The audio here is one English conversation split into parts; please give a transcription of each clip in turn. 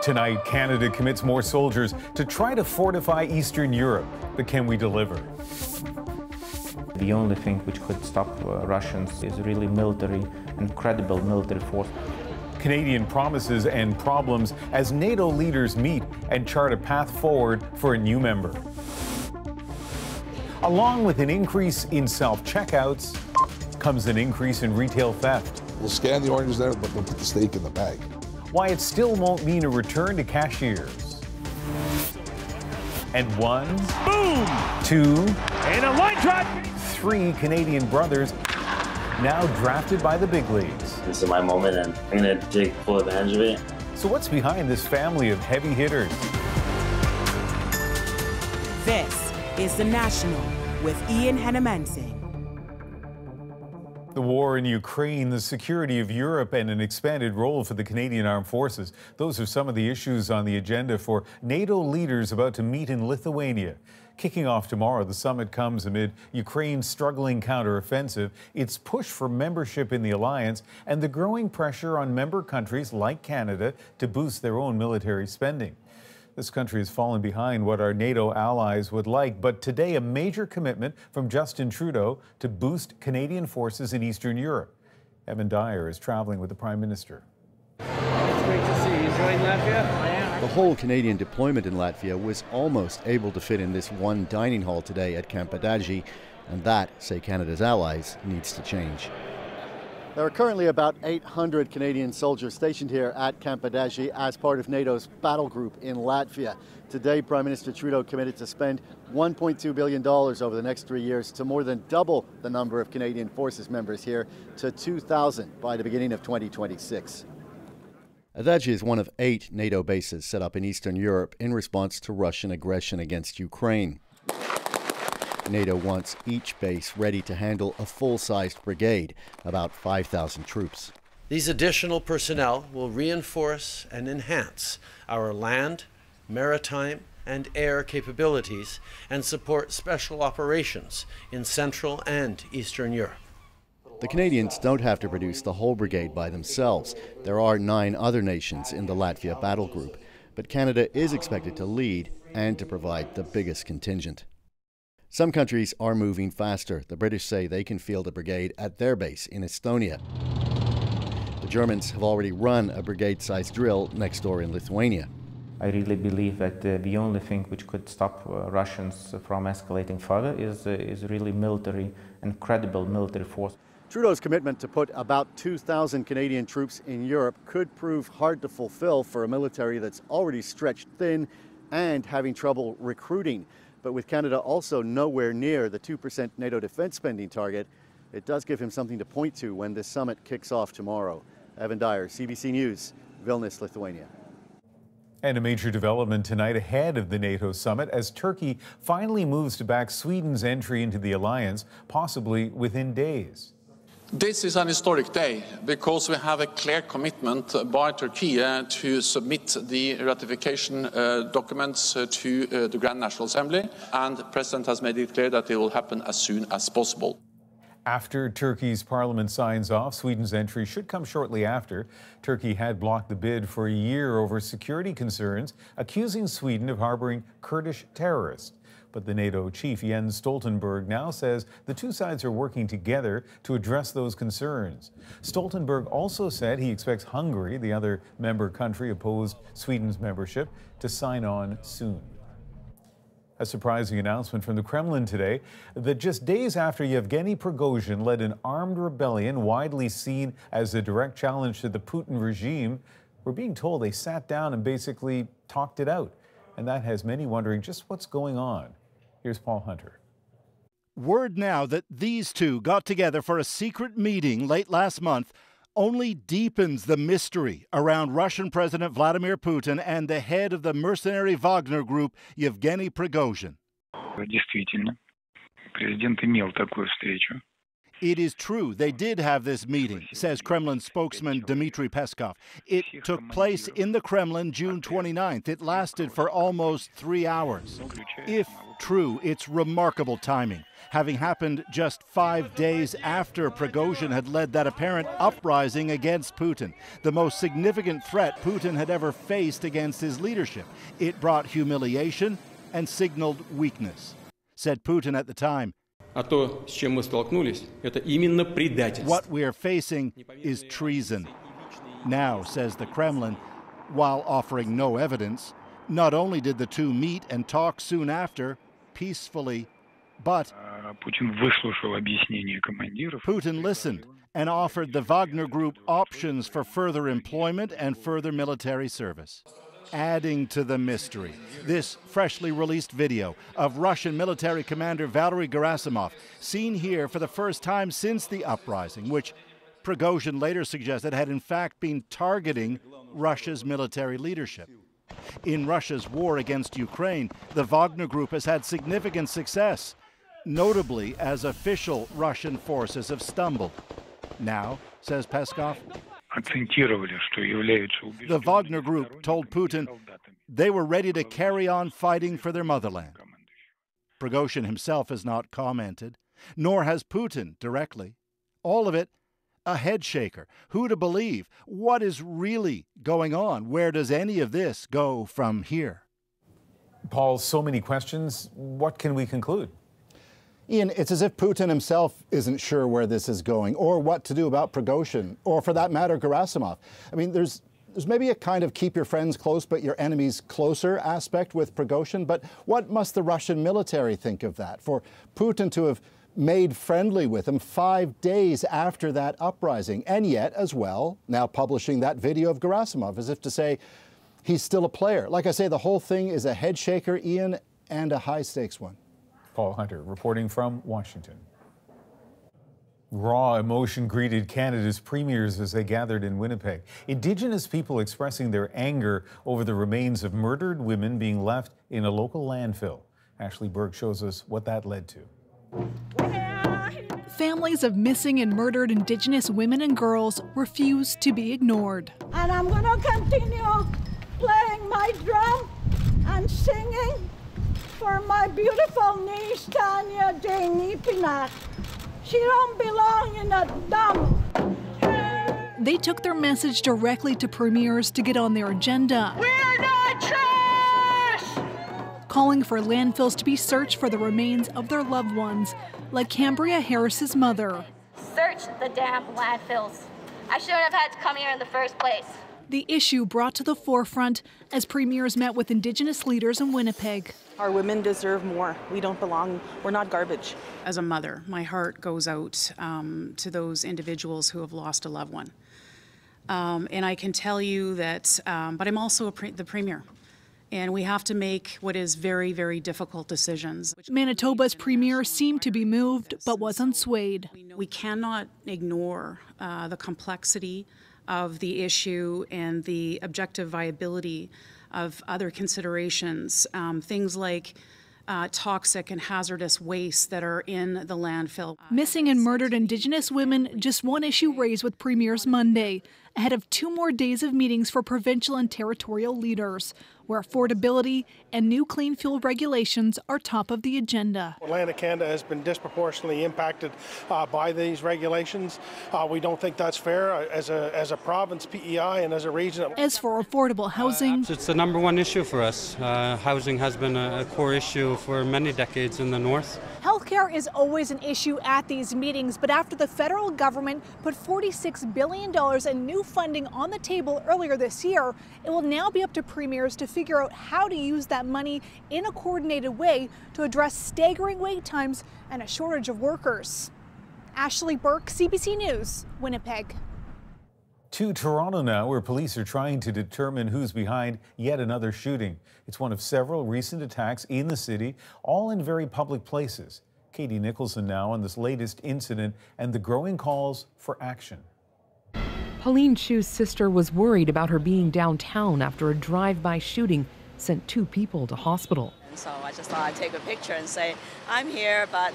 Tonight, Canada commits more soldiers to try to fortify Eastern Europe. But can we deliver? The only thing which could stop Russians is really military and credible military force. Canadian promises and problems as NATO leaders meet and chart a path forward for a new member. Along with an increase in self-checkouts comes an increase in retail theft. We'll scan the oranges there, but we'll put the steak in the bag. Why it still won't mean a return to cashiers. And one, boom, two, and a line drive. 3 Canadian brothers now drafted by the big leagues. This is my moment, and I'm going to take full advantage of it. So what's behind this family of heavy hitters? This is The National with Ian Hennemansi. The war in Ukraine, the security of Europe, and an expanded role for the Canadian Armed Forces. Those are some of the issues on the agenda for NATO leaders about to meet in Lithuania. Kicking off tomorrow, the summit comes amid Ukraine's struggling counteroffensive, its push for membership in the alliance, and the growing pressure on member countries like Canada to boost their own military spending. This country has fallen behind what our NATO allies would like, but today a major commitment from Justin Trudeau to boost Canadian forces in Eastern Europe. Evan Dyer is traveling with the Prime Minister. It's great to see you. Enjoying Latvia? The whole Canadian deployment in Latvia was almost able to fit in this one dining hall today at Campadagi, and that, say Canada's allies, needs to change. There are currently about 800 Canadian soldiers stationed here at Campadagi as part of NATO's battle group in Latvia. Today, Prime Minister Trudeau committed to spend $1.2 billion over the next 3 years to more than double the number of Canadian Forces members here to 2,000 by the beginning of 2026. Adaji is one of 8 NATO bases set up in Eastern Europe in response to Russian aggression against Ukraine. NATO wants each base ready to handle a full-sized brigade, about 5,000 troops. These additional personnel will reinforce and enhance our land, maritime, and air capabilities and support special operations in Central and Eastern Europe. The Canadians don't have to produce the whole brigade by themselves. There are 9 other nations in the Latvia battle group, but Canada is expected to lead and to provide the biggest contingent. Some countries are moving faster. The British say they can field a brigade at their base in Estonia. The Germans have already run a brigade-sized drill next door in Lithuania. I really believe that the only thing which could stop Russians from escalating further is really military and credible military force. Trudeau's commitment to put about 2,000 Canadian troops in Europe could prove hard to fulfill for a military that's already stretched thin and having trouble recruiting. But with Canada also nowhere near the 2% NATO defense spending target, it does give him something to point to when this summit kicks off tomorrow. Evan Dyer, CBC News, Vilnius, Lithuania. And a major development tonight ahead of the NATO summit as Turkey finally moves to back Sweden's entry into the alliance, possibly within days. This is an historic day because we have a clear commitment by Turkey to submit the ratification documents to the Grand National Assembly, and the President has made it clear that it will happen as soon as possible. After Turkey's parliament signs off, Sweden's entry should come shortly after. Turkey had blocked the bid for a year over security concerns, accusing Sweden of harboring Kurdish terrorists. But the NATO chief, Jens Stoltenberg, now says the two sides are working together to address those concerns. Stoltenberg also said he expects Hungary, the other member country opposed Sweden's membership, to sign on soon. A surprising announcement from the Kremlin today that just days after Yevgeny Prigozhin led an armed rebellion widely seen as a direct challenge to the Putin regime, we're being told they sat down and basically talked it out. And that has many wondering just what's going on. Here's Paul Hunter. Word now that these two got together for a secret meeting late last month only deepens the mystery around Russian President Vladimir Putin and the head of the mercenary Wagner group, Yevgeny Prigozhin. Действительно, президент имел такую встречу. It is true they did have this meeting, says Kremlin spokesman Dmitry Peskov. It took place in the Kremlin June 29th. It lasted for almost 3 hours. If True, it's remarkable timing, having happened just 5 days after Prigozhin had led that apparent uprising against Putin, the most significant threat Putin had ever faced against his leadership. It brought humiliation and signaled weakness. Said Putin at the time, "What we are facing is treason." Now, says the Kremlin, while offering no evidence, not only did the two meet and talk soon after, peacefully, but Putin listened and offered the Wagner Group options for further employment and further military service. Adding to the mystery, this freshly released video of Russian military commander Valery Gerasimov, seen here for the first time since the uprising, which Prigozhin later suggested had in fact been targeting Russia's military leadership. In Russia's war against Ukraine, the Wagner Group has had significant success, notably as official Russian forces have stumbled. Now, says Peskov, the Wagner Group told Putin they were ready to carry on fighting for their motherland. Prigozhin himself has not commented, nor has Putin directly. All of it a head shaker. Who to believe? What is really going on? Where does any of this go from here? Paul, so many questions. What can we conclude? Ian, it's as if Putin himself isn't sure where this is going or what to do about Prigozhin, or for that matter, Gerasimov. I mean, there's maybe a kind of keep your friends close but your enemies closer aspect with Prigozhin, but what must the Russian military think of that? For Putin to have made friendly with him 5 days after that uprising, and yet, as well, now publishing that video of Gerasimov as if to say he's still a player. Like I say, the whole thing is a head shaker, Ian, and a high-stakes one. Paul Hunter reporting from Washington. Raw emotion greeted Canada's premiers as they gathered in Winnipeg. Indigenous people expressing their anger over the remains of murdered women being left in a local landfill. Ashley Burke shows us what that led to. Families of missing and murdered Indigenous women and girls refuse to be ignored. And I'm going to continue playing my drum and singing for my beautiful niece, Tanya Jane Pinak. She don't belong in a dump. They took their message directly to premiers to get on their agenda. We're not trash! Calling for landfills to be searched for the remains of their loved ones, like Cambria Harris's mother. Search the damn landfills. I shouldn't have had to come here in the first place. The issue brought to the forefront as premiers met with Indigenous leaders in Winnipeg. Our women deserve more. We don't belong. We're not garbage. As a mother, my heart goes out to those individuals who have lost a loved one. And I can tell you that, but I'm also the premier. And we have to make what is very, very difficult decisions. Manitoba's premier seemed to be moved, but was unswayed. We cannot ignore the complexity of the issue and the objective viability of other considerations, things like toxic and hazardous waste that are in the landfill. Missing and murdered Indigenous women, just one issue raised with premiers Monday, ahead of 2 more days of meetings for provincial and territorial leaders, where affordability and new clean fuel regulations are top of the agenda. Atlantic Canada has been disproportionately impacted by these regulations. We don't think that's fair as a province, PEI, and as a region. As for affordable housing, it's the #1 issue for us. Housing has been a core issue for many decades in the north. Healthcare is always an issue at these meetings, but after the federal government put $46 billion in new funding on the table earlier this year, it will now be up to premiers to figure out how to use that money in a coordinated way to address staggering wait times and a shortage of workers. Ashley Burke, CBC News, Winnipeg. To Toronto now, where police are trying to determine who's behind yet another shooting. It's one of several recent attacks in the city, all in very public places. Katie Nicholson now on this latest incident and the growing calls for action. Pauline Chu's sister was worried about her being downtown after a drive-by shooting sent 2 people to hospital. And so I just thought I'd take a picture and say, I'm here, but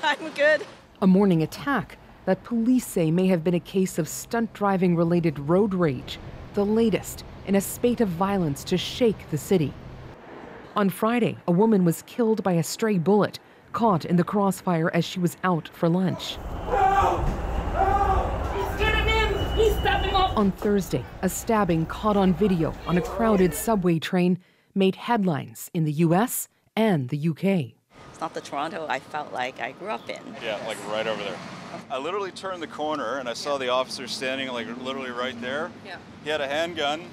I'm good. A morning attack that police say may have been a case of stunt driving-related road rage, the latest in a spate of violence to shake the city. On Friday, a woman was killed by a stray bullet, caught in the crossfire as she was out for lunch. On Thursday, a stabbing caught on video on a crowded subway train made headlines in the U.S. and the U.K. It's not the Toronto I felt like I grew up in. Yeah, like right over there. I literally turned the corner and I saw the officer standing like literally right there. Yeah. He had a handgun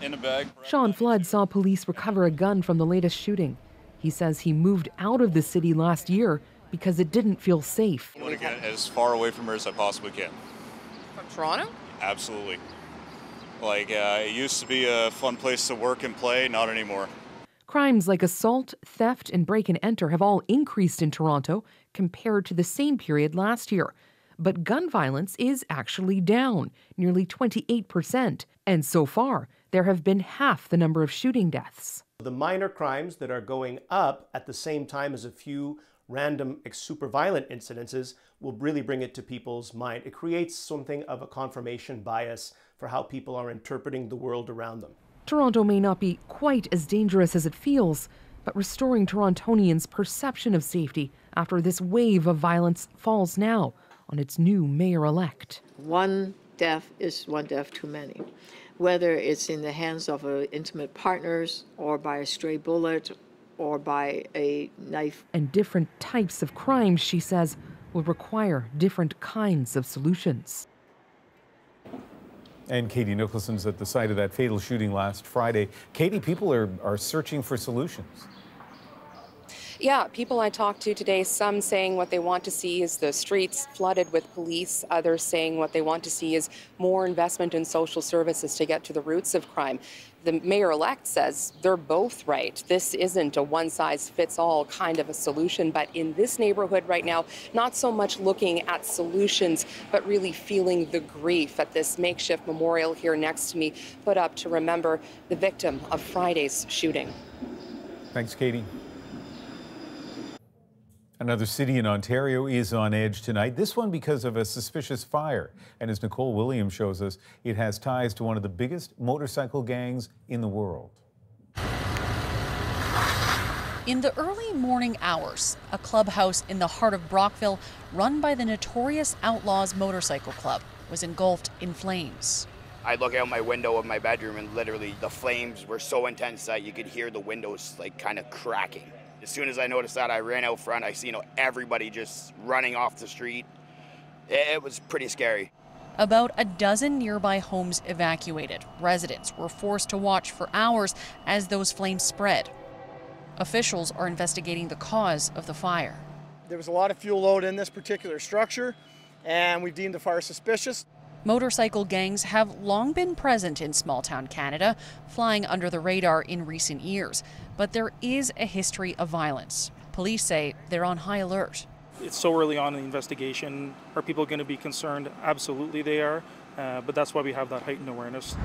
in a bag. Sean Flood saw police recover a gun from the latest shooting. He says he moved out of the city last year because it didn't feel safe. I want to get as far away from her as I possibly can. From Toronto? Absolutely. Like, it used to be a fun place to work and play, not anymore. Crimes like assault, theft, and break and enter have all increased in Toronto compared to the same period last year. But gun violence is actually down, nearly 28%. And so far, there have been half the number of shooting deaths. The minor crimes that are going up at the same time as a few random super violent incidences will really bring it to people's mind. It creates something of a confirmation bias for how people are interpreting the world around them. Toronto may not be quite as dangerous as it feels, but restoring Torontonians' perception of safety after this wave of violence falls now on its new mayor-elect. One death is one death too many. Whether it's in the hands of intimate partners or by a stray bullet or by a knife. And different types of crimes, she says, will require different kinds of solutions. And Katie Nicholson's at the site of that fatal shooting last Friday. Katie, people are searching for solutions. Yeah, people I talked to today, some saying what they want to see is the streets flooded with police, others saying what they want to see is more investment in social services to get to the roots of crime. The mayor-elect says they're both right. This isn't a one-size-fits-all kind of a solution, but in this neighborhood right now, not so much looking at solutions, but really feeling the grief at this makeshift memorial here next to me, put up to remember the victim of Friday's shooting. Thanks, Katie. Another city in Ontario is on edge tonight, this one because of a suspicious fire. And as Nicole Williams shows us, it has ties to one of the biggest motorcycle gangs in the world. In the early morning hours, a clubhouse in the heart of Brockville, run by the notorious Outlaws motorcycle club, was engulfed in flames. I look out my window of my bedroom and literally the flames were so intense that you could hear the windows like kind of cracking. As soon as I noticed that, I ran out front. I see, everybody just running off the street. It was pretty scary. About a dozen nearby homes evacuated. Residents were forced to watch for hours as those flames spread. Officials are investigating the cause of the fire. There was a lot of fuel load in this particular structure, and we've deemed the fire suspicious. Motorcycle gangs have long been present in small-town Canada, flying under the radar in recent years. But there is a history of violence. Police say they're on high alert. It's so early on in the investigation. Are people going to be concerned? Absolutely they are, but that's why we have that heightened awareness.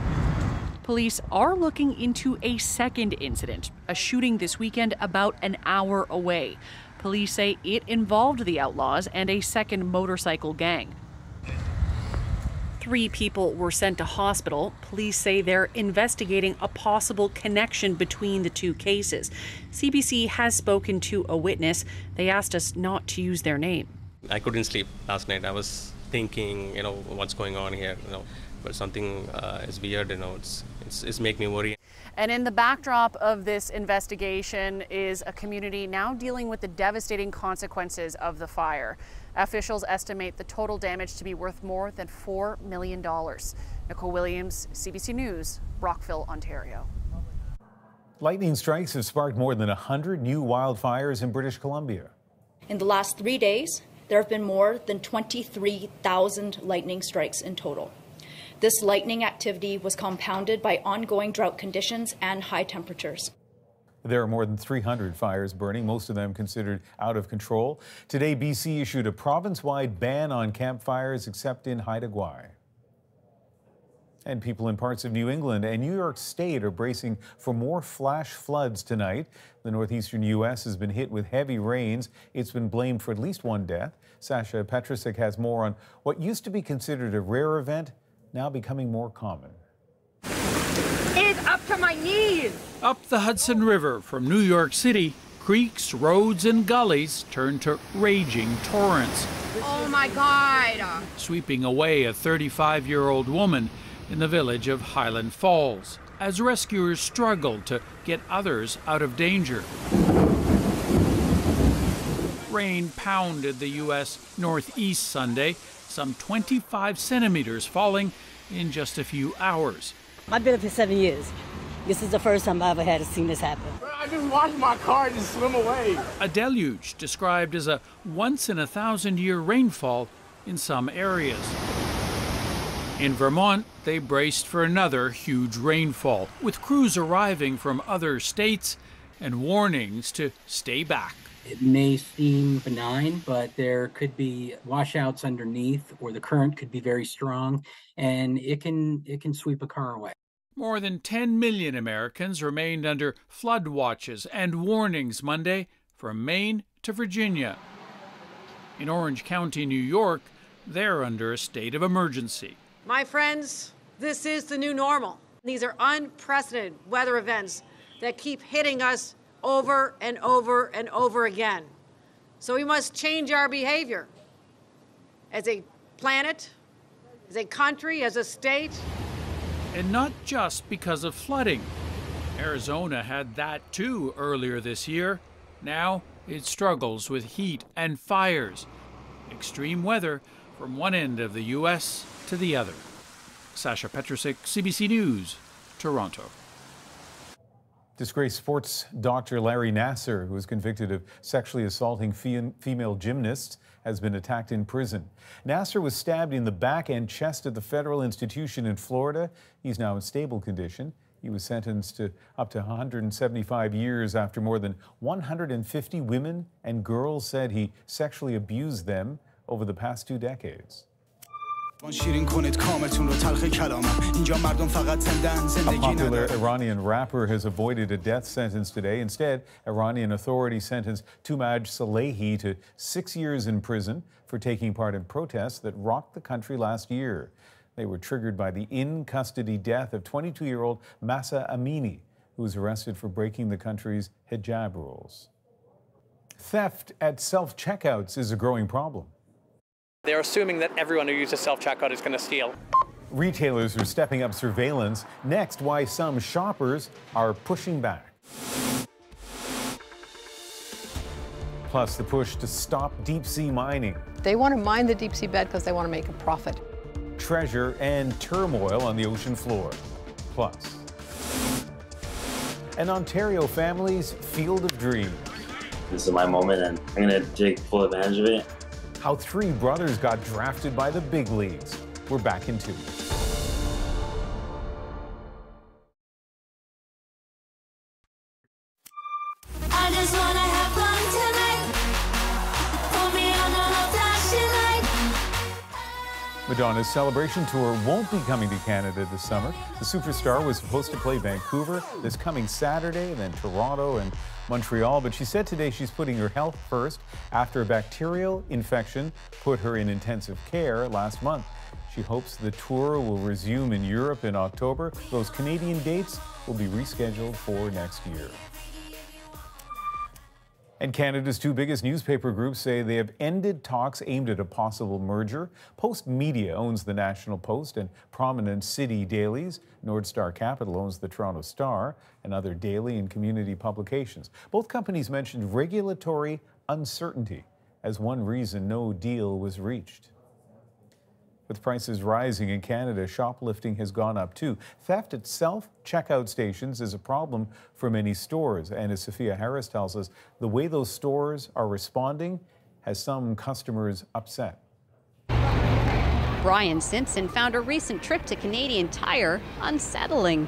Police are looking into a second incident, a shooting this weekend about an hour away. Police say it involved the Outlaws and a second motorcycle gang. 3 people were sent to hospital. Police say they're investigating a possible connection between the 2 cases. CBC has spoken to a witness. They asked us not to use their name. I couldn't sleep last night. I was thinking, what's going on here, but something is weird, it's making me worry. And in the backdrop of this investigation is a community now dealing with the devastating consequences of the fire. Officials estimate the total damage to be worth more than $4 million. Nicole Williams, CBC News, Brockville, Ontario. Lightning strikes have sparked more than 100 new wildfires in British Columbia. In the last 3 days, there have been more than 23,000 lightning strikes in total. This lightning activity was compounded by ongoing drought conditions and high temperatures. There are more than 300 fires burning, most of them considered out of control. Today, BC issued a province-wide ban on campfires except in Haida Gwaii. And people in parts of New England and New York State are bracing for more flash floods tonight. The northeastern U.S. has been hit with heavy rains. It's been blamed for at least 1 death. Sasha Petrusik has more on what used to be considered a rare event, now becoming more common. It is up to my knees. Up the Hudson River from New York City, creeks, roads, and gullies turn to raging torrents. Oh my God. Sweeping away a 35-year-old woman in the village of Highland Falls as rescuers struggled to get others out of danger. Rain pounded the U.S. Northeast Sunday, some 25 centimeters falling in just a few hours. I've been up here 7 years. This is the first time I ever had seen this happen. I just watched my car just swim away. A deluge described as a once-in-a-thousand-year rainfall in some areas. In Vermont, they braced for another huge rainfall, with crews arriving from other states and warnings to stay back. It may seem benign, but there could be washouts underneath, or the current could be very strong, and it can sweep a car away. More than 10 million Americans remained under flood watches and warnings Monday from Maine to Virginia. In Orange County, New York, they're under a state of emergency. My friends, this is the new normal. These are unprecedented weather events that keep hitting us over and over and over again. So we must change our behavior as a planet, as a country, as a state. And not just because of flooding. Arizona had that too earlier this year. Now it struggles with heat and fires. Extreme weather from one end of the U.S. to the other. Sasha Petrusik, CBC News, Toronto. Disgraced sports doctor Larry Nassar, who was convicted of sexually assaulting female gymnasts, has been attacked in prison. Nassar was stabbed in the back and chest at the federal institution in Florida. He's now in stable condition. He was sentenced to up to 175 years after more than 150 women and girls said he sexually abused them over the past 2 decades. A popular Iranian rapper has avoided a death sentence today. Instead, Iranian authorities sentenced Tumaj Salehi to 6 years in prison for taking part in protests that rocked the country last year. They were triggered by the in-custody death of 22-year-old Mahsa Amini, who was arrested for breaking the country's hijab rules. Theft at self-checkouts is a growing problem. They're assuming that everyone who uses self-checkout is going to steal. Retailers are stepping up surveillance. Next, why some shoppers are pushing back. Plus, the push to stop deep-sea mining. They want to mine the deep-sea bed because they want to make a profit. Treasure and turmoil on the ocean floor. Plus, an Ontario family's field of dreams. This is my moment, and I'm going to take full advantage of it. How 3 brothers got drafted by the big leagues. We're back in 2 weeks. I just wanna have fun tonight. Put me under the flashing light. Madonna's celebration tour won't be coming to Canada this summer. The superstar was supposed to play Vancouver this coming Saturday, then Toronto and Montreal, but she said today she's putting her health first after a bacterial infection put her in intensive care last month. She hopes the tour will resume in Europe in October. Those Canadian dates will be rescheduled for next year. And Canada's 2 biggest newspaper groups say they have ended talks aimed at a possible merger. Post Media owns the National Post and prominent city dailies. North Star Capital owns the Toronto Star and other daily and community publications. Both companies mentioned regulatory uncertainty as one reason no deal was reached. With prices rising in Canada, shoplifting has gone up too. Theft at self-checkout stations is a problem for many stores. And as Sophia Harris tells us, the way those stores are responding has some customers upset. Brian Simpson found a recent trip to Canadian Tire unsettling.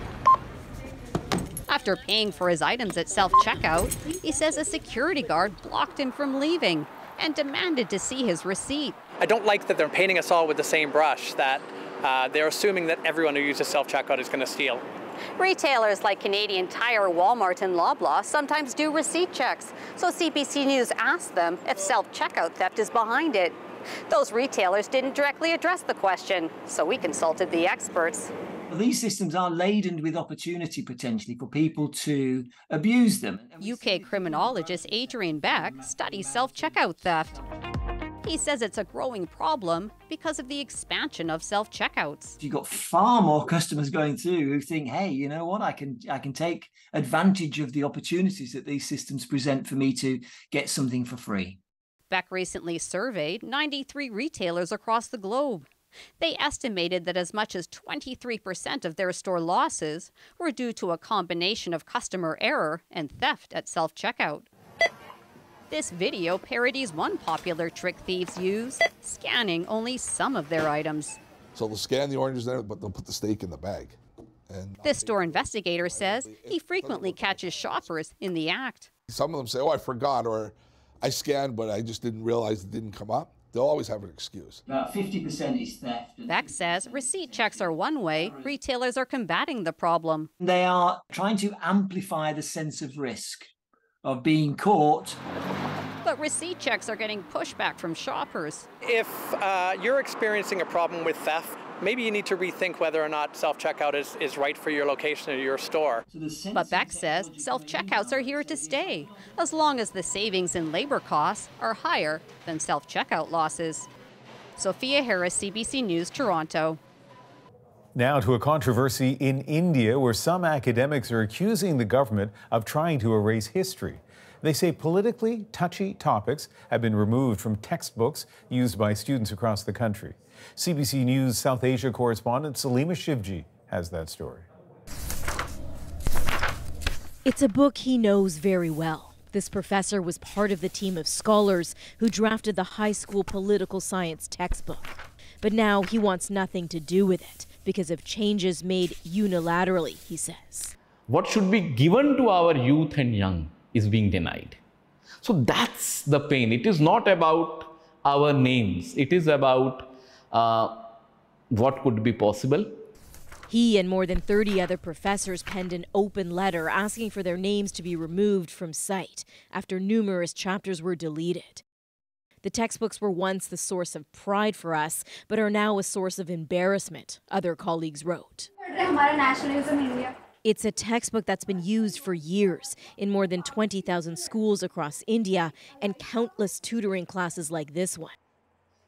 After paying for his items at self-checkout, he says a security guard blocked him from leaving and demanded to see his receipt. I don't like that they're painting us all with the same brush, that they're assuming that everyone who uses self-checkout is going to steal. Retailers like Canadian Tire, Walmart, and Loblaw sometimes do receipt checks, so CBC News asked them if self-checkout theft is behind it. Those retailers didn't directly address the question, so we consulted the experts. Well, these systems are laden with opportunity potentially for people to abuse them. UK criminologist Adrian Beck studies self-checkout theft. He says it's a growing problem because of the expansion of self-checkouts. You've got far more customers going through who think, hey, you know what, I can take advantage of the opportunities that these systems present for me to get something for free. Beck recently surveyed 93 retailers across the globe. They estimated that as much as 23% of their store losses were due to a combination of customer error and theft at self-checkout. This video parodies one popular trick thieves use, scanning only some of their items. So they'll scan the oranges there, but they'll put the steak in the bag. And this store investigator says he frequently catches shoppers in the act. Some of them say, oh, I forgot, or I scanned, but I just didn't realize it didn't come up. They'll always have an excuse. About 50% is theft. Beck says receipt checks are one way retailers are combating the problem. They are trying to amplify the sense of risk of being caught. But receipt checks are getting pushback from shoppers. If you're experiencing a problem with theft, maybe you need to rethink whether or not self-checkout is right for your location or your store. But Beck says self-checkouts are here to stay, as long as the savings in labor costs are higher than self-checkout losses. Sophia Harris, CBC News, Toronto. Now to a controversy in India, where some academics are accusing the government of trying to erase history. They say politically touchy topics have been removed from textbooks used by students across the country. CBC News South Asia correspondent Salima Shivji has that story. It's a book he knows very well. This professor was part of the team of scholars who drafted the high school political science textbook. But now he wants nothing to do with it because of changes made unilaterally, he says. What should be given to our youth and young is being denied. So that's the pain. It is not about our names. It is about what could be possible. He and more than 30 other professors penned an open letter asking for their names to be removed from site after numerous chapters were deleted. The textbooks were once the source of pride for us, but are now a source of embarrassment, other colleagues wrote. It's a textbook that's been used for years in more than 20,000 schools across India and countless tutoring classes like this one.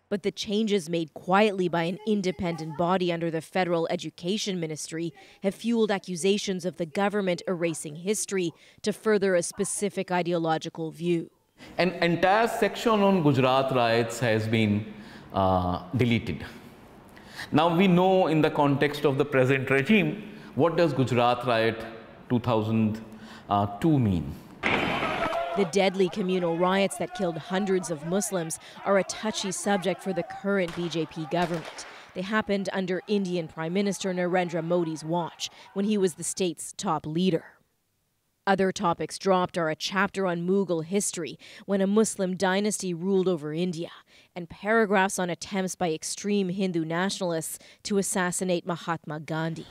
But the changes made quietly by an independent body under the Federal Education Ministry have fueled accusations of the government erasing history to further a specific ideological view. An entire section on Gujarat riots has been deleted. Now we know in the context of the present regime, what does Gujarat riot 2002 mean? The deadly communal riots that killed hundreds of Muslims are a touchy subject for the current BJP government. They happened under Indian Prime Minister Narendra Modi's watch, when he was the state's top leader. Other topics dropped are a chapter on Mughal history, when a Muslim dynasty ruled over India, and paragraphs on attempts by extreme Hindu nationalists to assassinate Mahatma Gandhi.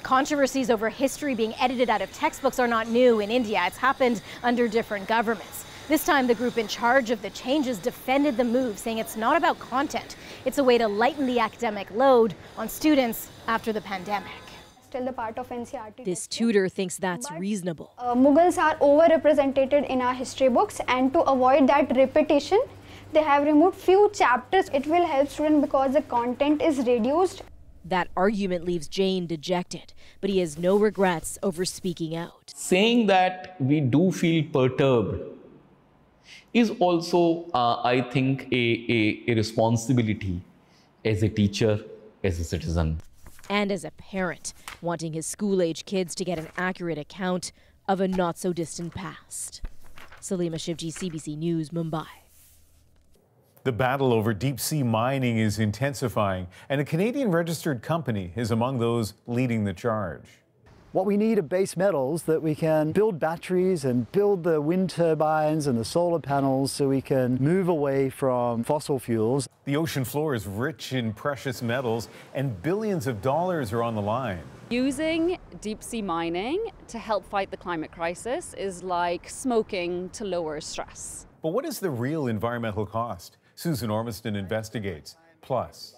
Controversies over history being edited out of textbooks are not new in India. It's happened under different governments. This time, the group in charge of the changes defended the move, saying it's not about content. It's a way to lighten the academic load on students after the pandemic. Still the part of NCERT. This tutor thinks that's reasonable. Mughals are overrepresented in our history books, and to avoid that repetition, they have removed few chapters. It will help students because the content is reduced. That argument leaves Jain dejected, but he has no regrets over speaking out. Saying that we do feel perturbed is also, I think, a responsibility as a teacher, as a citizen. And as a parent, wanting his school-age kids to get an accurate account of a not-so-distant past. Salima Shivji, CBC News, Mumbai. The battle over deep-sea mining is intensifying, and a Canadian-registered company is among those leading the charge. What we need are base metals that we can build batteries and build the wind turbines and the solar panels so we can move away from fossil fuels. The ocean floor is rich in precious metals, and billions of dollars are on the line. Using deep-sea mining to help fight the climate crisis is like smoking to lower stress. But what is the real environmental cost? Susan Ormiston investigates. Plus.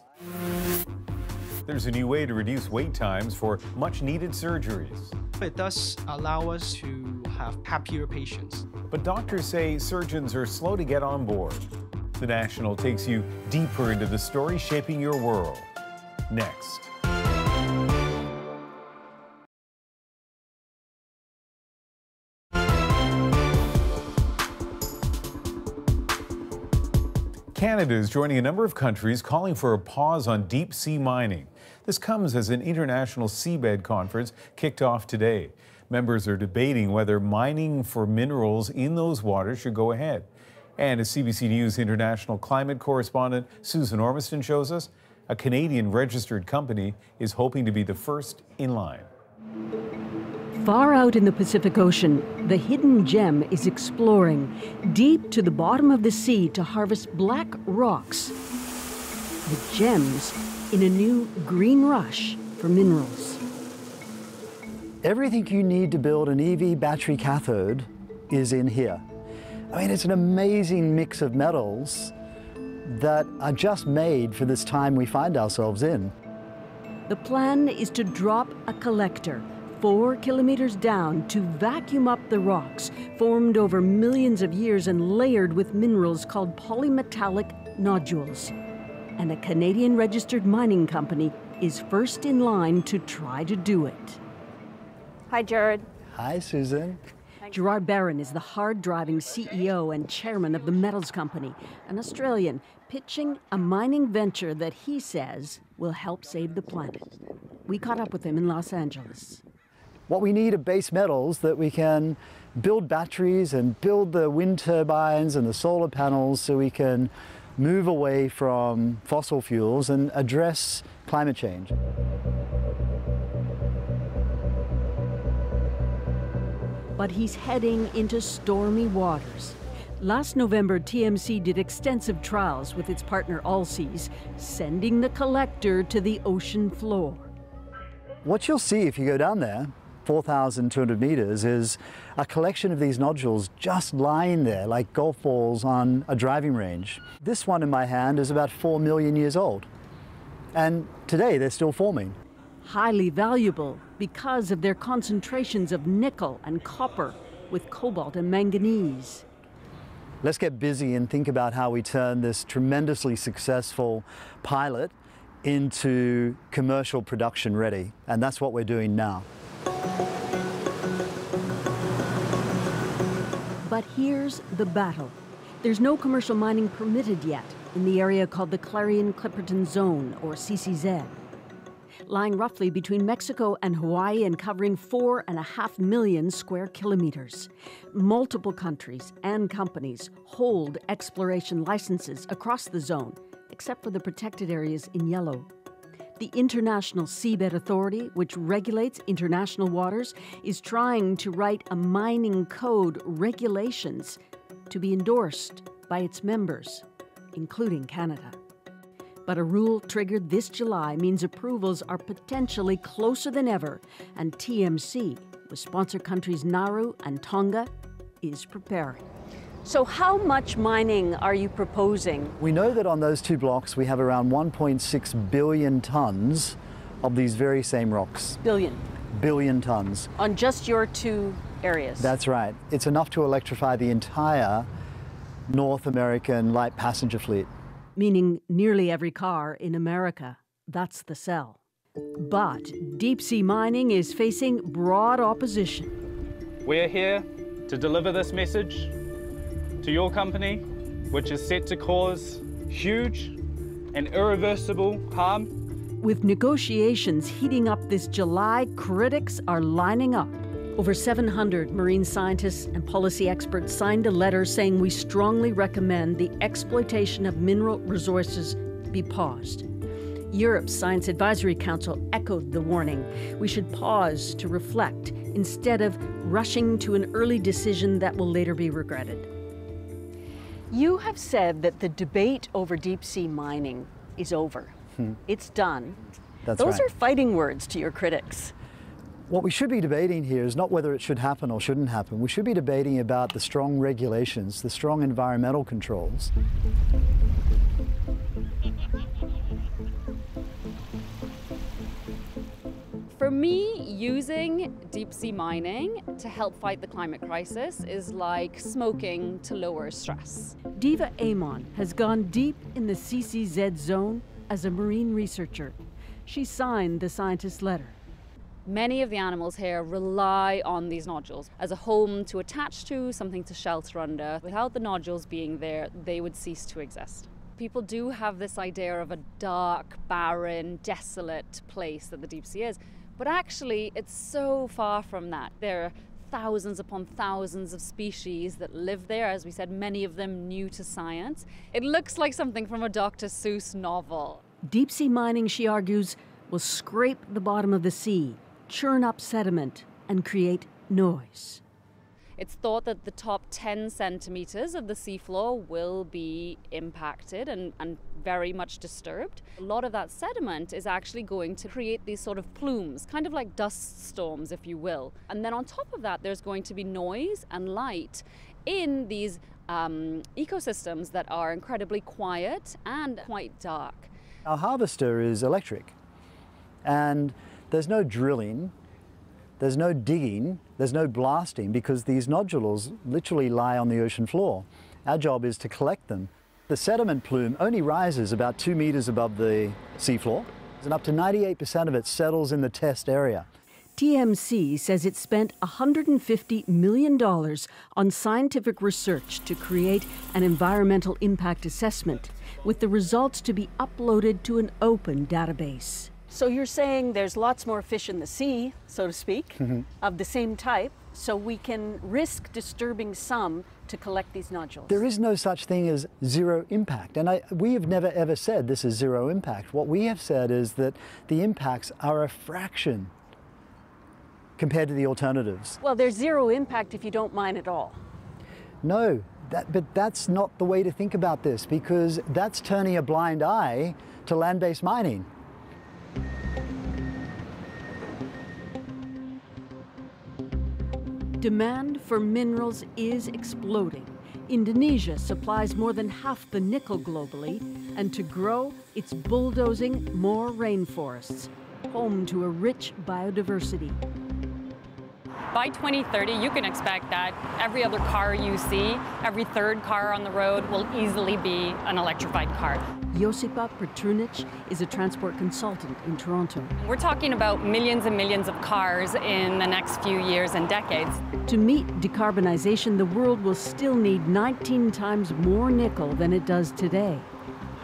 There's a new way to reduce wait times for much-needed surgeries. It does allow us to have happier patients. But doctors say surgeons are slow to get on board. The National takes you deeper into the story shaping your world. Next. Canada is joining a number of countries calling for a pause on deep-sea mining. This comes as an international seabed conference kicked off today. Members are debating whether mining for minerals in those waters should go ahead. And as CBC News international climate correspondent Susan Ormiston shows us, a Canadian registered company is hoping to be the first in line. Far out in the Pacific Ocean, the hidden gem is exploring deep to the bottom of the sea to harvest black rocks. The gems in a new green rush for minerals. Everything you need to build an EV battery cathode is in here. I mean, it's an amazing mix of metals that are just made for this time we find ourselves in. The plan is to drop a collector 4 kilometers down to vacuum up the rocks formed over millions of years and layered with minerals called polymetallic nodules. And a Canadian registered mining company is first in line to try to do it. Hi, Jared. Hi, Susan. Gerard Barron is the hard-driving CEO and chairman of the Metals Company, an Australian pitching a mining venture that he says will help save the planet. We caught up with him in Los Angeles. What we need are base metals that we can build batteries and build the wind turbines and the solar panels so we can move away from fossil fuels and address climate change. But he's heading into stormy waters. Last November, TMC did extensive trials with its partner Allseas, sending the collector to the ocean floor. What you'll see if you go down there, 4,200 meters, is a collection of these nodules just lying there like golf balls on a driving range. This one in my hand is about 4 million years old. And today they're still forming. Highly valuable because of their concentrations of nickel and copper with cobalt and manganese. Let's get busy and think about how we turn this tremendously successful pilot into commercial production ready. And that's what we're doing now. But here's the battle. There's no commercial mining permitted yet in the area called the Clarion-Clipperton Zone, or CCZ. Lying roughly between Mexico and Hawaii and covering 4.5 million square kilometers. Multiple countries and companies hold exploration licenses across the zone, except for the protected areas in yellow. The International Seabed Authority, which regulates international waters, is trying to write a mining code regulations to be endorsed by its members, including Canada. But a rule triggered this July means approvals are potentially closer than ever, and TMC, with sponsor countries Nauru and Tonga, is preparing. So how much mining are you proposing? We know that on those two blocks we have around 1.6 billion tons of these very same rocks. Billion tons. On just your two areas? That's right. It's enough to electrify the entire North American light passenger fleet. Meaning nearly every car in America. That's the sell. But deep-sea mining is facing broad opposition. We're here to deliver this message to your company, which is set to cause huge and irreversible harm. With negotiations heating up this July, critics are lining up. Over 700 marine scientists and policy experts signed a letter saying we strongly recommend the exploitation of mineral resources be paused. Europe's Science Advisory Council echoed the warning. We should pause to reflect instead of rushing to an early decision that will later be regretted. You have said that the debate over deep-sea mining is over. It's done. Those are fighting words to your critics. What we should be debating here is not whether it should happen or shouldn't happen. We should be debating about the strong regulations, the strong environmental controls. me, using deep sea mining to help fight the climate crisis is like smoking to lower stress. Diva Amon has gone deep in the CCZ zone as a marine researcher. She signed the scientist's letter. Many of the animals here rely on these nodules as a home to attach to, something to shelter under. Without the nodules being there, they would cease to exist. People do have this idea of a dark, barren, desolate place that the deep sea is, but actually it's so far from that. There are thousands upon thousands of species that live there, as we said, many of them new to science. It looks like something from a Dr. Seuss novel. Deep sea mining, she argues, will scrape the bottom of the sea, churn up sediment, and create noise. It's thought that the top 10 centimeters of the seafloor will be impacted and very much disturbed. A lot of that sediment is actually going to create these sort of plumes, kind of like dust storms, if you will. And then on top of that, there's going to be noise and light in these ecosystems that are incredibly quiet and quite dark. Our harvester is electric, and there's no drilling, there's no digging, there's no blasting, because these nodules literally lie on the ocean floor. Our job is to collect them. The sediment plume only rises about 2 meters above the seafloor, and up to 98% of it settles in the test area. TMC says it spent $150 million on scientific research to create an environmental impact assessment, with the results to be uploaded to an open database. So you're saying there's lots more fish in the sea, so to speak, of the same type, so we can risk disturbing some to collect these nodules? There is no such thing as zero impact, and we have never ever said this is zero impact. What we have said is that the impacts are a fraction compared to the alternatives. Well, there's zero impact if you don't mine at all. No, but that's not the way to think about this, because that's turning a blind eye to land-based mining. Demand for minerals is exploding. Indonesia supplies more than half the nickel globally, and to grow, it's bulldozing more rainforests, home to a rich biodiversity. By 2030, you can expect that every other car you see, every third car on the road will easily be an electrified car. Josipa Petrunic is a transport consultant in Toronto. We're talking about millions and millions of cars in the next few years and decades. To meet decarbonization, the world will still need 19 times more nickel than it does today.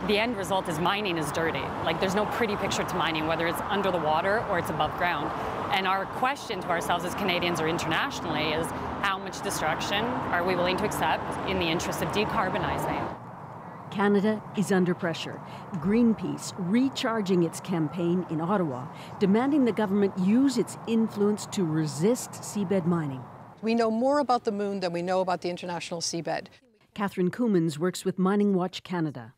The end result is mining is dirty. Like, there's no pretty picture to mining, whether it's under the water or it's above ground. And our question to ourselves as Canadians or internationally is, how much destruction are we willing to accept in the interest of decarbonizing? Canada is under pressure. Greenpeace recharging its campaign in Ottawa, demanding the government use its influence to resist seabed mining. We know more about the moon than we know about the international seabed. Catherine Coumans works with Mining Watch Canada.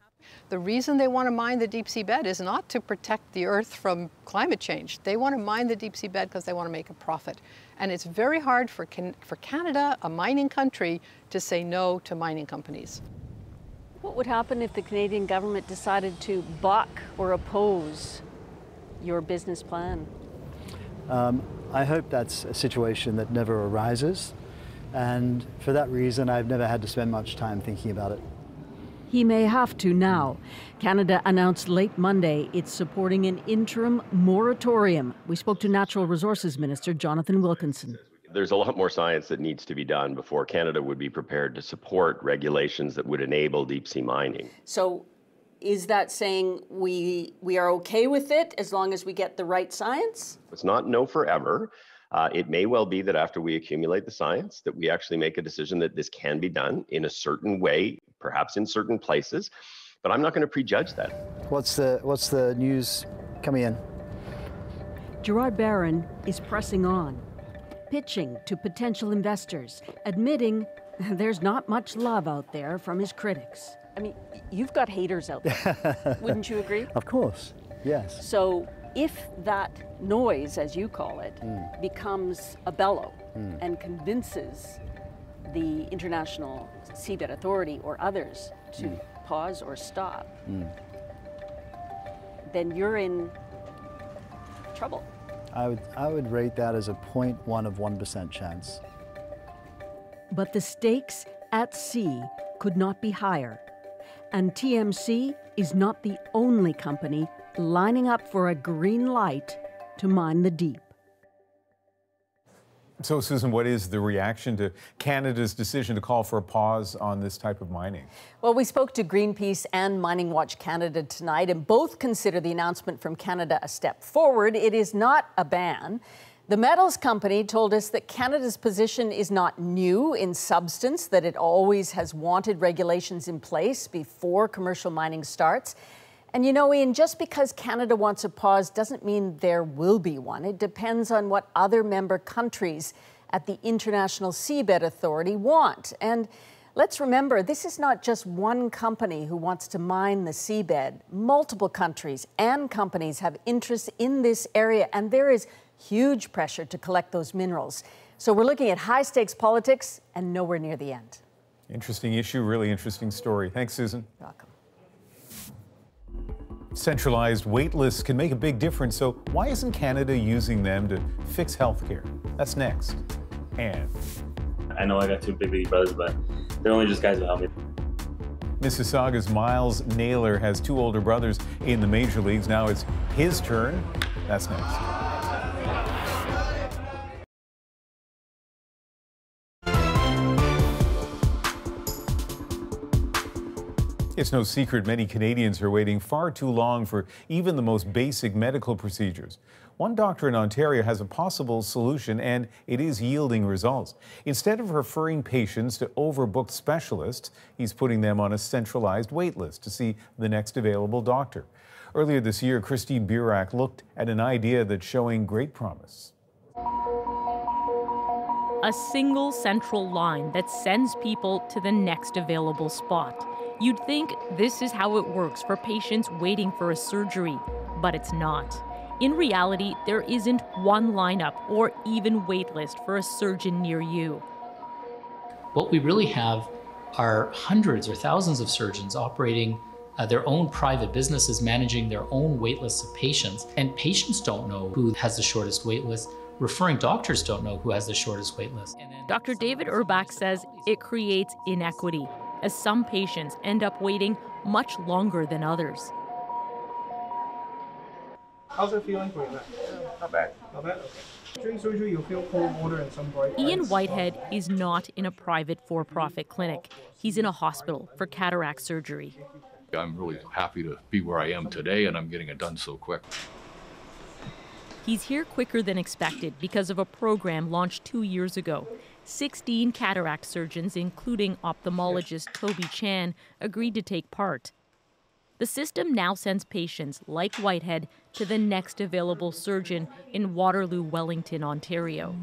The reason they want to mine the deep sea bed is not to protect the Earth from climate change. They want to mine the deep sea bed because they want to make a profit. And it's very hard for Canada, a mining country, to say no to mining companies. What would happen if the Canadian government decided to buck or oppose your business plan? I hope that's a situation that never arises. And for that reason, I've never had to spend much time thinking about it. He may have to now. Canada announced late Monday it's supporting an interim moratorium. We spoke to Natural Resources Minister Jonathan Wilkinson. There's a lot more science that needs to be done before Canada would be prepared to support regulations that would enable deep sea mining. So is that saying we are okay with it as long as we get the right science? It's not no forever. It may well be that after we accumulate the science, that we actually make a decision that this can be done in a certain way, perhaps in certain places, but I'm not going to prejudge that. What's the news coming in? Gerard Barron is pressing on, pitching to potential investors, admitting there's not much love out there from his critics. I mean, you've got haters out there. Wouldn't you agree? Of course, yes. So if that noise, as you call it, becomes a bellow and convinces the International Seabed Authority or others to pause or stop, then you're in trouble. I would rate that as a 0.1 of 1% chance. But the stakes at sea could not be higher. And TMC is not the only company lining up for a green light to mine the deep. So, Susan, what is the reaction to Canada's decision to call for a pause on this type of mining? Well, we spoke to Greenpeace and Mining Watch Canada tonight, and both consider the announcement from Canada a step forward. It is not a ban. The metals company told us that Canada's position is not new in substance, that it always has wanted regulations in place before commercial mining starts. And you know, Ian, just because Canada wants a pause doesn't mean there will be one. It depends on what other member countries at the International Seabed Authority want. And let's remember, this is not just one company who wants to mine the seabed. Multiple countries and companies have interests in this area, and there is huge pressure to collect those minerals. So we're looking at high-stakes politics and nowhere near the end. Interesting issue, really interesting story. Thanks, Susan. You're welcome. Centralized waitlists can make a big difference, so why isn't Canada using them to fix healthcare? That's next. And I know I got two big brothers, but they're only just guys who help me. Mississauga's Miles Naylor has two older brothers in the major leagues. Now it's his turn. That's next. It's no secret many Canadians are waiting far too long for even the most basic medical procedures. One doctor in Ontario has a possible solution, and it is yielding results. Instead of referring patients to overbooked specialists, he's putting them on a centralized wait list to see the next available doctor. Earlier this year, Christine Burak looked at an idea that's showing great promise. A single central line that sends people to the next available spot. You'd think this is how it works for patients waiting for a surgery, but it's not. In reality, there isn't one lineup or even wait list for a surgeon near you. What we really have are hundreds or thousands of surgeons operating their own private businesses, managing their own wait lists of patients, and patients don't know who has the shortest wait list. Referring doctors don't know who has the shortest wait list. Dr. David Urbach says it creates inequity, as some patients end up waiting much longer than others. How's it feeling for you? Not bad. Not bad? Okay. During surgery, you'll feel cold water and some bright lights. Ian Whitehead is not in a private for-profit clinic. He's in a hospital for cataract surgery. I'm really happy to be where I am today, and I'm getting it done so quick. He's here quicker than expected because of a program launched 2 years ago. 16 cataract surgeons, including ophthalmologist Toby Chan, agreed to take part. The system now sends patients like Whitehead to the next available surgeon in Waterloo, Wellington, Ontario.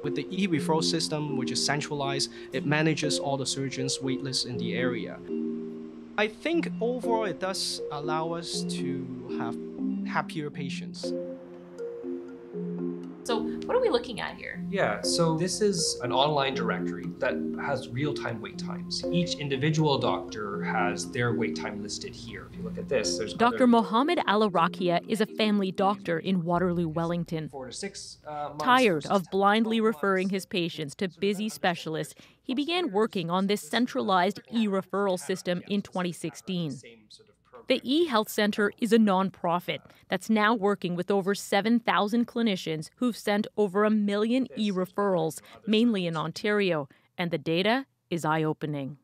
With the e-referral system, which is centralized, it manages all the surgeons' waitlists in the area. I think overall it does allow us to have happier patients. So what are we looking at here? Yeah, so this is an online directory that has real-time wait times. Each individual doctor has their wait time listed here. If you look at this, there's Dr. Mohammed Al-Arakia is a family doctor in Waterloo, Wellington. 4 to 6 months. Tired of blindly referring his patients to busy specialists, he began working on this centralized e-referral system in 2016. The eHealth Center is a nonprofit that's now working with over 7,000 clinicians who've sent over 1 million e-referrals, mainly in Ontario, and the data is eye-opening.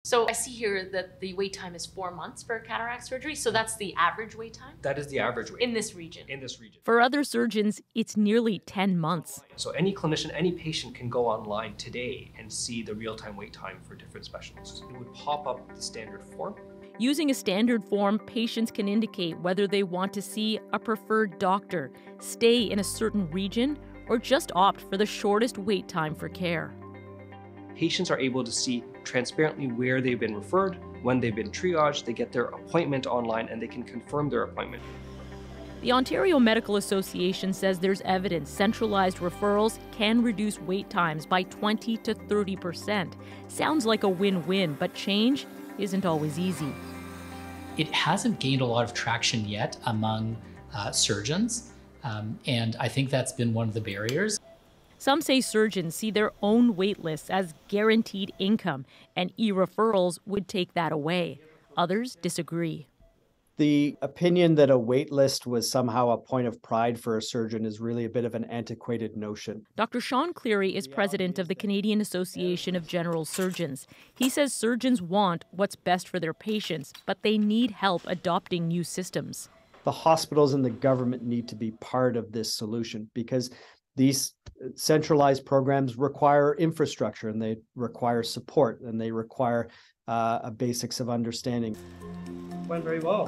So I see here that the wait time is 4 months for cataract surgery, so that's the average wait time? That is the average wait. In this region? In this region. For other surgeons, it's nearly 10 months. So any clinician, any patient can go online today and see the real-time wait time for different specialists. It would pop up the standard form. Using a standard form, patients can indicate whether they want to see a preferred doctor, stay in a certain region, or just opt for the shortest wait time for care. Patients are able to see transparently where they've been referred, when they've been triaged, they get their appointment online, and they can confirm their appointment. The Ontario Medical Association says there's evidence centralized referrals can reduce wait times by 20 to 30%. Sounds like a win-win, but change isn't always easy. It hasn't gained a lot of traction yet among surgeons. And I think that's been one of the barriers. Some say surgeons see their own wait lists as guaranteed income, and e-referrals would take that away. Others disagree. The opinion that a wait list was somehow a point of pride for a surgeon is really a bit of an antiquated notion. Dr. Sean Cleary is president of the Canadian Association of General Surgeons. He says surgeons want what's best for their patients, but they need help adopting new systems. The hospitals and the government need to be part of this solution because these centralized programs require infrastructure and they require support and they require a basics of understanding. Went very well.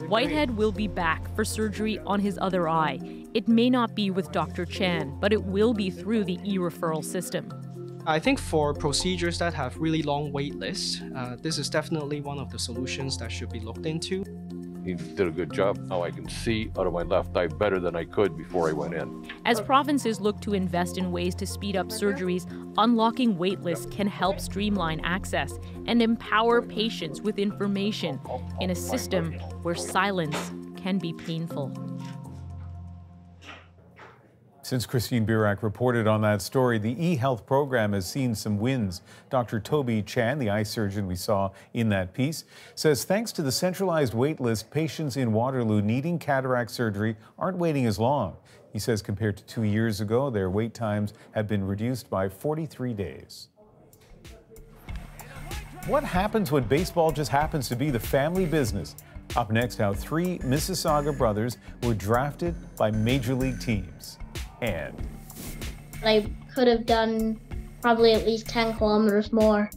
Whitehead will be back for surgery on his other eye. It may not be with Dr. Chan, but it will be through the e-referral system. I think for procedures that have really long wait lists, this is definitely one of the solutions that should be looked into. He did a good job. Now I can see out of my left eye better than I could before I went in. As provinces look to invest in ways to speed up surgeries, unlocking wait lists can help streamline access and empower patients with information in a system where silence can be painful. Since Christine Birak reported on that story, the e-health program has seen some wins. Dr. Toby Chan, the eye surgeon we saw in that piece, says thanks to the centralized wait list, patients in Waterloo needing cataract surgery aren't waiting as long. He says compared to 2 years ago, their wait times have been reduced by 43 days. What happens when baseball just happens to be the family business? Up next, how 3 Mississauga brothers were drafted by major league teams. And I could have done probably at least 10 kilometers more.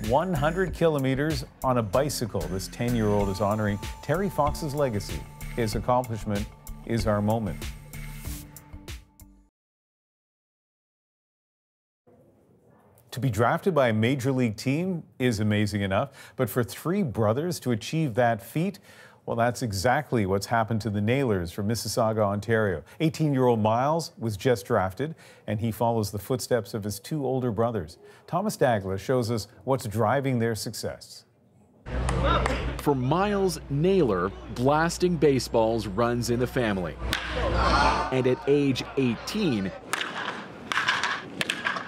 100 kilometers on a bicycle. This 10-year-old is honoring Terry Fox's legacy. His accomplishment is our moment. To be drafted by a major league team is amazing enough, but for 3 brothers to achieve that feat, well, that's exactly what's happened to the Nailers from Mississauga, Ontario. 18-year-old Miles was just drafted, and he follows the footsteps of his 2 older brothers. Thomas Dagla shows us what's driving their success. For Miles Naylor, blasting baseballs runs in the family. And at age 18,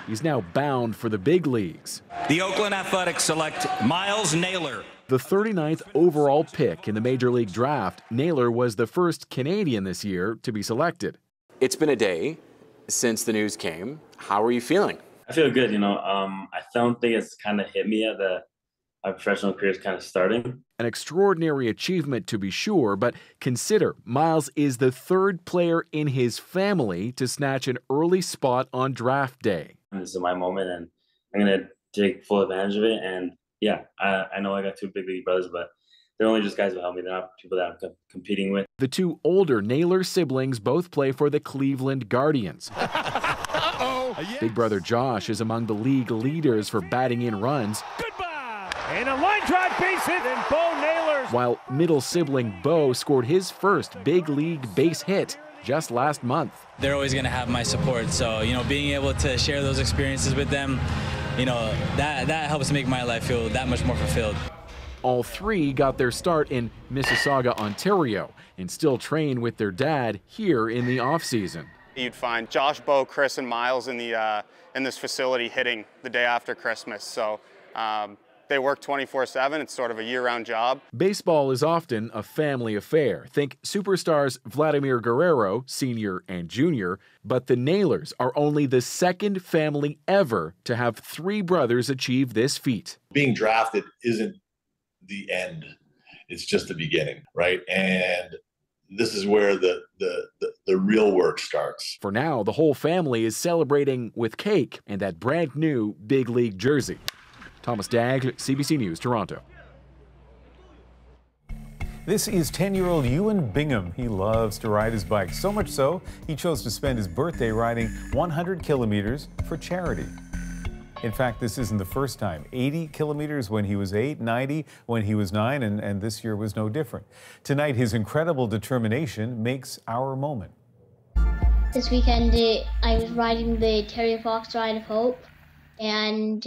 he's now bound for the big leagues. The Oakland Athletics select Miles Naylor. The 39th overall pick in the Major League Draft, Naylor was the first Canadian this year to be selected. It's been a day since the news came. How are you feeling? I feel good, I don't think it's kind of hit me yet that my professional career is kind of starting. An extraordinary achievement to be sure, but consider Miles is the 3rd player in his family to snatch an early spot on draft day. This is my moment, and I'm going to take full advantage of it. And yeah, I know I got 2 big league brothers, but they're only just guys who help me. They're not people that I'm competing with. The 2 older Naylor siblings both play for the Cleveland Guardians. Yes. Big brother Josh is among the league leaders for batting in runs. Goodbye. And a line drive base hit, and Bo Naylor. While middle sibling Bo scored his first big league base hit just last month. They're always going to have my support, so being able to share those experiences with them, that helps make my life feel that much more fulfilled. All 3 got their start in Mississauga, Ontario, and still train with their dad here in the off-season. You'd find Josh, Bo, Chris, and Miles in this facility hitting the day after Christmas. So they work 24/7. It's sort of a year-round job. Baseball is often a family affair. Think superstars Vladimir Guerrero, Sr. and Jr., but the Naylors are only the 2nd family ever to have 3 brothers achieve this feat. Being drafted isn't the end. It's just the beginning, right? And this is where the real work starts. For now, the whole family is celebrating with cake and that brand new big league jersey. Thomas Dagg, CBC News, Toronto. This is 10-year-old Ewan Bingham. He loves to ride his bike, so much so he chose to spend his birthday riding 100 kilometers for charity. In fact, this isn't the first time. 80 kilometers when he was 8, 90 when he was 9, and this year was no different. Tonight, his incredible determination makes our moment. This weekend, I was riding the Terry Fox Ride of Hope, and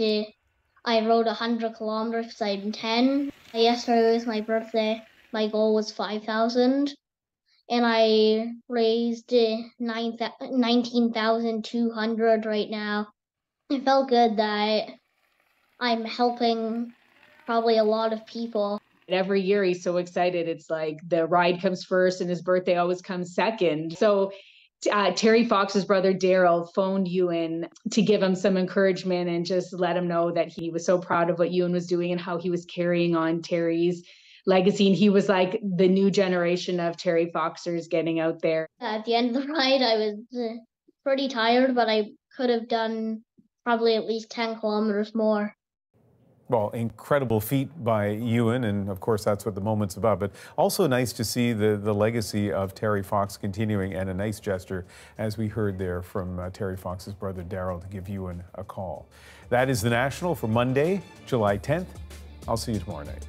I rode 100 kilometers because I'm 10. Yesterday was my birthday. My goal was 5,000, and I raised 19,200 right now. It felt good that I'm helping probably a lot of people. Every year he's so excited. It's like the ride comes first and his birthday always comes second. So Terry Fox's brother Daryl phoned Ewan to give him some encouragement and just let him know that he was so proud of what Ewan was doing and how he was carrying on Terry's legacy. And he was like the new generation of Terry Foxers getting out there. At the end of the ride, I was pretty tired, but I could have done probably at least 10 kilometers more. Well, incredible feat by Ewan, and of course that's what the moment's about, but also nice to see the legacy of Terry Fox continuing, and a nice gesture, as we heard there from Terry Fox's brother Daryl, to give Ewan a call. That is The National for Monday, July 10th. I'll see you tomorrow night.